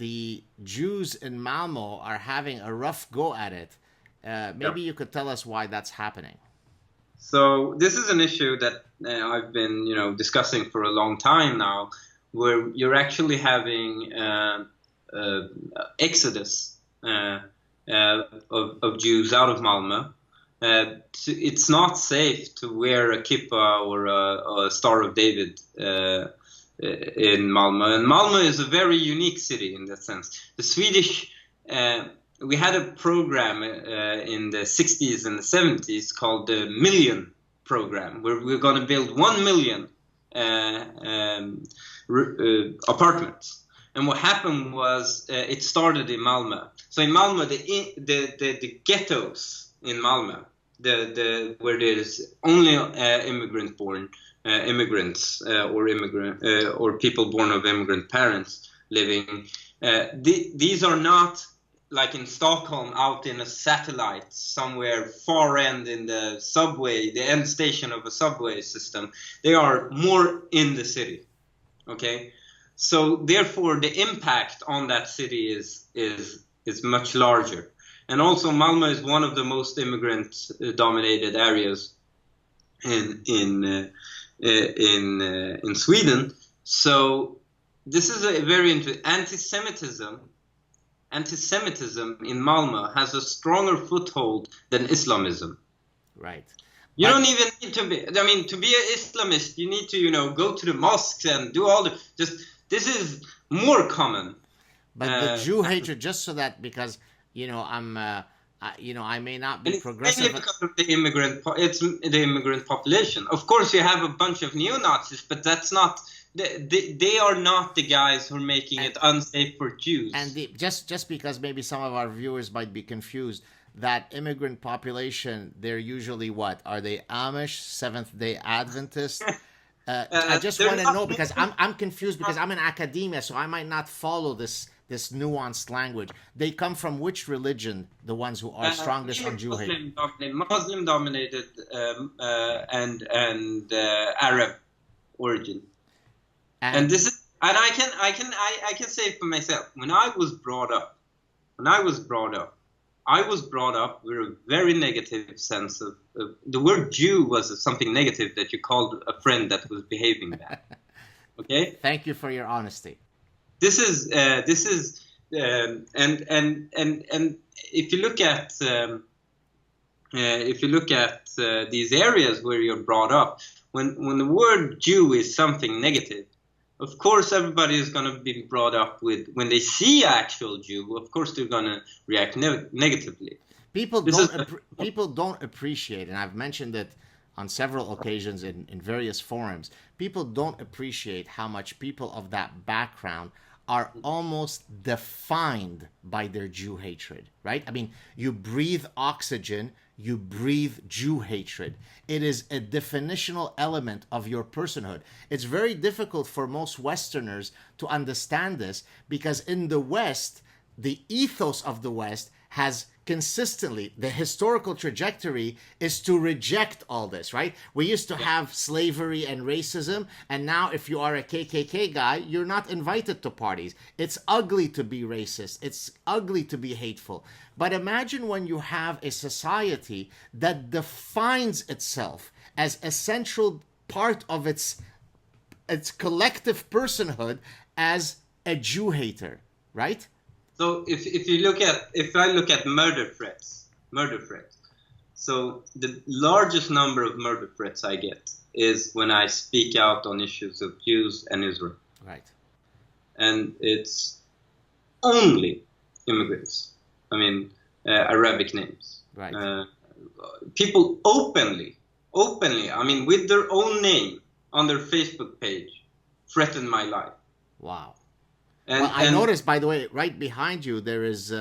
the Jews in Malmo are having a rough go at it. Maybe you could tell us why that's happening. So this is an issue that I've been, discussing for a long time now, where you're actually having exodus of Jews out of Malmo. It's not safe to wear a kippah or a Star of David in Malmo, and Malmo is a very unique city in that sense. The Swedish we had a program in the 60s and the 70s called the Million Program, where we're going to build 1 million apartments. And what happened was it started in Malmo. So in Malmo, the ghettos in Malmo, where there's only immigrants or people born of immigrant parents living. These are not like in Stockholm, out in a satellite somewhere far end in the subway, the end station of a subway system. They are more in the city. Okay, so therefore the impact on that city is much larger. And also Malmo is one of the most immigrant dominated areas in Sweden. So this is a very interesting Antisemitism in Malmo has a stronger foothold than Islamism. Right. You don't even need to be. I mean, to be an Islamist, you need to, go to the mosques and do all the. This is more common. But the Jew hatred, just so that because I may not be progressive. Mainly because of the immigrant. It's the immigrant population. Of course, you have a bunch of neo-Nazis, but that's not. They are not the guys who are making it unsafe for Jews. And just because maybe some of our viewers might be confused, that immigrant population, they're usually what? Are they Amish, Seventh-day Adventists? I just want to know because I'm confused because I'm in academia, so I might not follow this nuanced language. They come from which religion? The ones who are strongest on Jew hate? Muslim dominated and Arab origin. And this is, and I can say for myself, when I was brought up, I was brought up with a very negative sense of the word Jew was something negative that you called a friend that was behaving bad. Okay. Thank you for your honesty. This is and if you look at these areas where you're brought up, when the word Jew is something negative. Of course, everybody is going to be brought up with, when they see actual Jew, of course, they're going to react negatively. People don't appreciate, and I've mentioned it on several occasions in various forums, people don't appreciate how much people of that background are almost defined by their Jew hatred, right? I mean, you breathe oxygen, you breathe Jew hatred. It is a definitional element of your personhood. It's very difficult for most Westerners to understand this because in the West, the ethos of the West has consistently, the historical trajectory is to reject all this, right? We used to have slavery and racism, and now if you are a KKK guy, you're not invited to parties. It's ugly to be racist. It's ugly to be hateful. But imagine when you have a society that defines itself as a central part of its collective personhood as a Jew hater, right? So if I look at murder threats, so the largest number of murder threats I get is when I speak out on issues of Jews and Israel. Right. And it's only immigrants. I mean, Arabic names. Right. People openly, I mean, with their own name on their Facebook page, threaten my life. Wow. And, well, I noticed, by the way, right behind you, there is,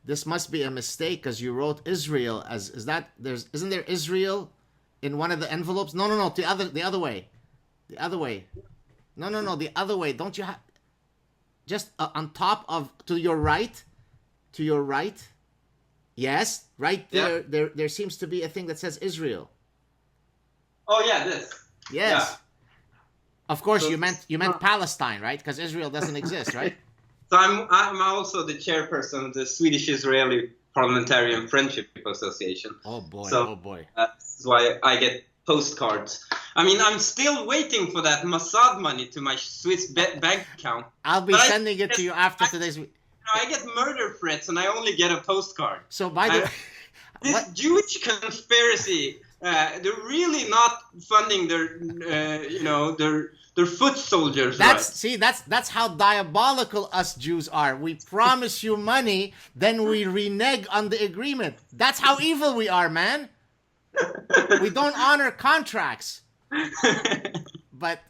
this must be a mistake because you wrote Israel as, isn't there Israel in one of the envelopes? No, the other way. The other way. No, the other way. Don't you have, just on top of, to your right? Yes, right there, yeah. There seems to be a thing that says Israel. Oh yeah, this. Yes. Yeah. Of course, so, you meant Palestine, right? Because Israel doesn't exist, right? So I'm also the chairperson of the Swedish Israeli Parliamentarian Friendship Association. Oh boy, so, that's why I get postcards. I mean, I'm still waiting for that Mossad money to my Swiss bank account. I'll be sending it to you after today's. I get murder threats and I only get a postcard. So by the way, this Jewish conspiracy, they're really not funding their, their foot soldiers. That's how diabolical us Jews are. We promise you money, then we renege on the agreement. That's how evil we are, man. We don't honor contracts. But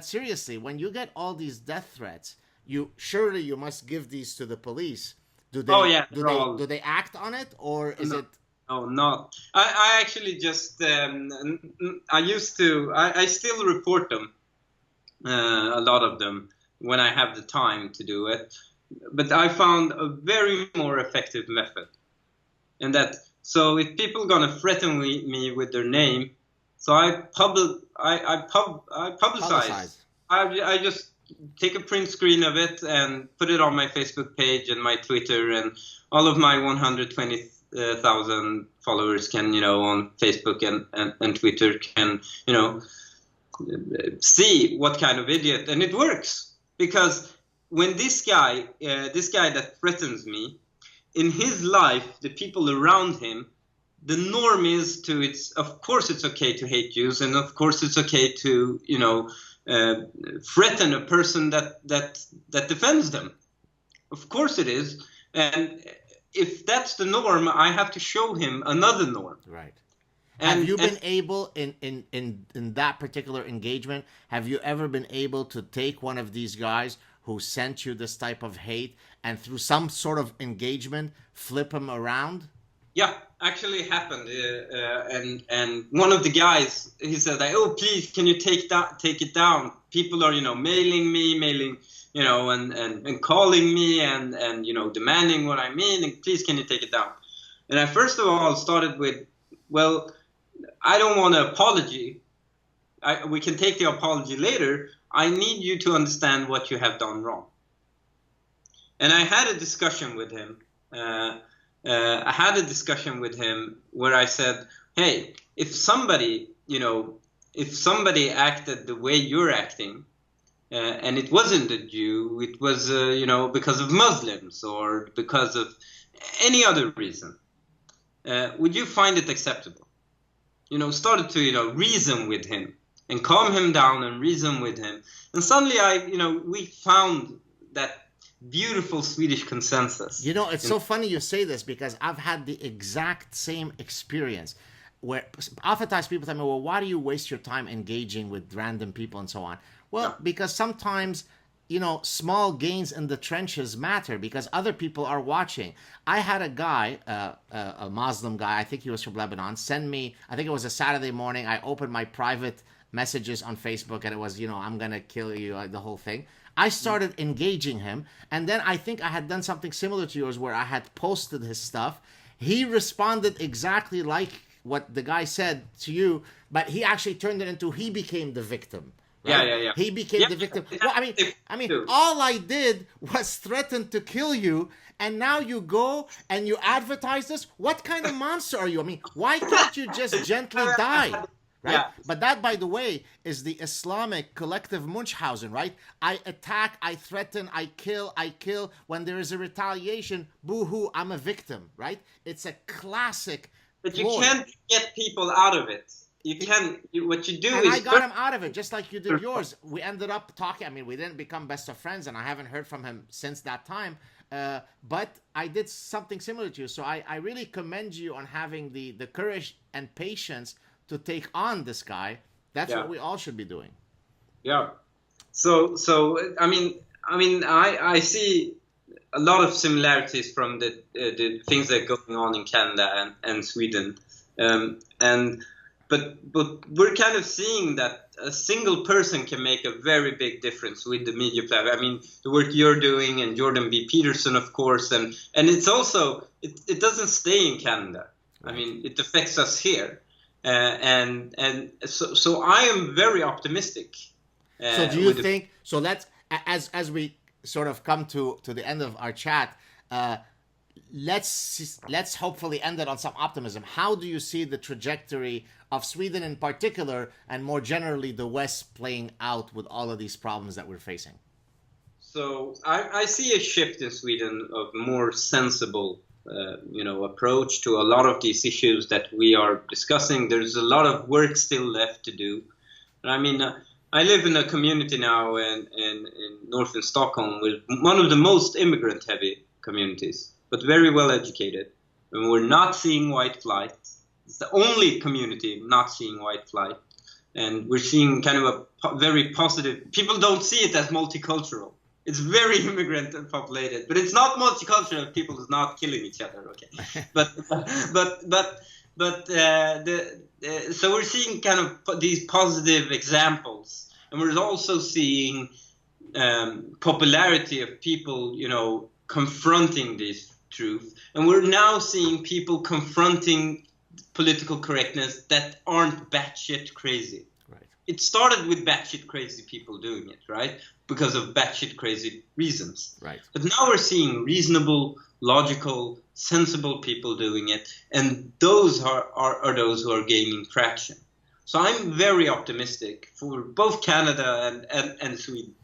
seriously, when you get all these death threats, you must give these to the police. Do they act on it, or is it? Oh, no. I actually just I still report them, a lot of them, when I have the time to do it. But I found a very more effective method, and that, so if people are gonna threaten me with their name, so I publicize. I just take a print screen of it and put it on my Facebook page and my Twitter, and all of my 120,000 followers can, on Facebook and Twitter can, see what kind of idiot. And it works, because when this guy that threatens me, in his life, the people around him, the norm is of course it's okay to hate Jews, and of course it's okay to, threaten a person that defends them. Of course it is. And if that's the norm, I have to show him another norm. Right. Have you been able, in that particular engagement, have you ever been able to take one of these guys who sent you this type of hate and through some sort of engagement flip him around? Yeah, actually happened. And one of the guys, he said, "Oh, please, can you take it down? People are, mailing me, and calling me and demanding what I mean. And please, can you take it down?" And I first of all started with, "Well, I don't want an apology. We can take the apology later. I need you to understand what you have done wrong." And I had a discussion with him. Where I said, "Hey, if somebody acted the way you're acting, and it wasn't a Jew, it was, because of Muslims or because of any other reason, would you find it acceptable?" Started to, reason with him and calm him down and reason with him. And suddenly we found that beautiful Swedish consensus. It's so funny you say this, because I've had the exact same experience, where oftentimes people tell me, "Well, why do you waste your time engaging with random people and so on?" Well, because sometimes, small gains in the trenches matter, because other people are watching. I had a guy, a Muslim guy, I think he was from Lebanon, send me, I think it was a Saturday morning, I opened my private messages on Facebook, and it was, "I'm going to kill you," the whole thing. I started engaging him, and then I think I had done something similar to yours, where I had posted his stuff. He responded exactly like what the guy said to you, but he actually turned it into, he became the victim. Right? Yeah. He became the victim. Well, I mean, all I did was threaten to kill you, and now you go and you advertise this? What kind of monster are you? I mean, why can't you just gently die? right? Yeah. But that, by the way, is the Islamic collective Munchausen, right? I attack, I threaten, I kill. When there is a retaliation, boo-hoo, I'm a victim, right? It's a classic But you ploy. can't get people out of it. You can. What you do And is I got him out of it, just like you did yours. We ended up talking. I mean, we didn't become best of friends, and I haven't heard from him since that time. But I did something similar to you. So I really commend you on having the courage and patience to take on this guy. That's what we all should be doing. Yeah. So I see a lot of similarities from the things that are going on in Canada and Sweden, but we're kind of seeing that a single person can make a very big difference with the media platform. I mean, the work you're doing and Jordan B. Peterson, of course, and it's also it doesn't stay in Canada. Right. I mean, it affects us here, and so I am very optimistic. So do you think? So let's as we sort of come to the end of our chat. Let's hopefully end it on some optimism. How do you see the trajectory of Sweden in particular, and more generally the West, playing out with all of these problems that we're facing? So I see a shift in Sweden of more sensible, approach to a lot of these issues that we are discussing. There's a lot of work still left to do. I mean, I live in a community now in northern Stockholm with one of the most immigrant-heavy communities, but very well educated. And we're not seeing white flight. It's the only community not seeing white flight. And we're seeing kind of a very positive... People don't see it as multicultural. It's very immigrant and populated, but it's not multicultural if people is not killing each other, okay? So we're seeing kind of these positive examples. And we're also seeing popularity of people, confronting this truth. And we're now seeing people confronting political correctness that aren't batshit crazy. Right. It started with batshit crazy people doing it, right? Because of batshit crazy reasons. Right. But now we're seeing reasonable, logical, sensible people doing it. And those are those who are gaining traction. So I'm very optimistic for both Canada and Sweden.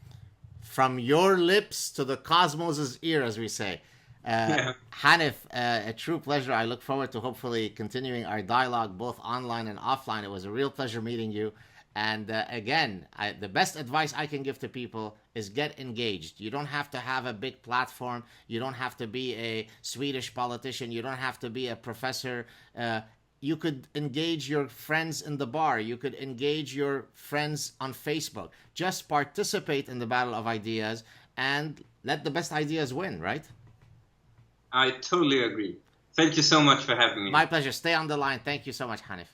From your lips to the cosmos's ear, as we say. Hanif, a true pleasure. I look forward to hopefully continuing our dialogue both online and offline. It was a real pleasure meeting you. And again, the best advice I can give to people is get engaged. You don't have to have a big platform. You don't have to be a Swedish politician. You don't have to be a professor. You could engage your friends in the bar. You could engage your friends on Facebook. Just participate in the battle of ideas and let the best ideas win, right? I totally agree. Thank you so much for having me. My pleasure. Stay on the line. Thank you so much, Hanif.